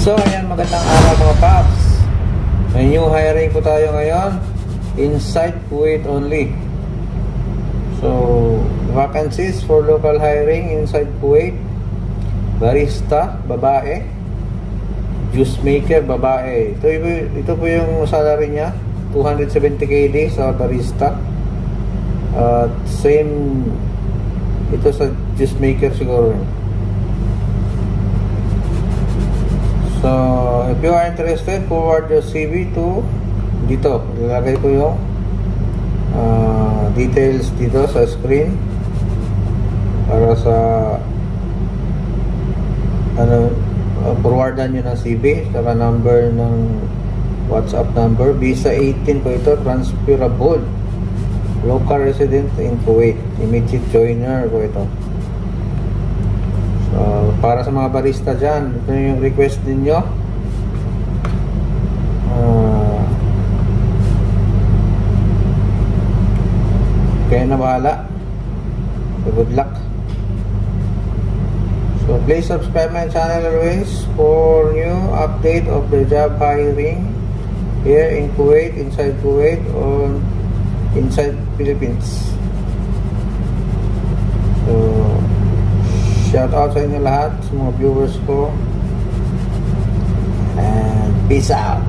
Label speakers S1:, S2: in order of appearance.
S1: So, ayan, magandang araw mga paps. May new hiring po tayo ngayon. Inside Kuwait only. So, vacancies for local hiring inside Kuwait. Barista, babae. Juice maker, babae. Ito po yung salary niya. 270 KD sa barista. Same ito sa juice maker siguro. So, if you are interested, forward your CV to dito. Ilalagay ko yung details dito sa screen para sa forwardan nyo ng CV saka number ng WhatsApp number. Visa 18 po ito, transferable, local resident in Kuwait, immediate joiner po ito. So, para sa mga barista dyan, ito yung request ninyo. Kaya na bahala. So, good luck. So, please subscribe my channel always for new update of the job hiring here in Kuwait, inside Kuwait, or inside Philippines. So, shout out sa inyo lahat, sa mga viewers ko, and peace out.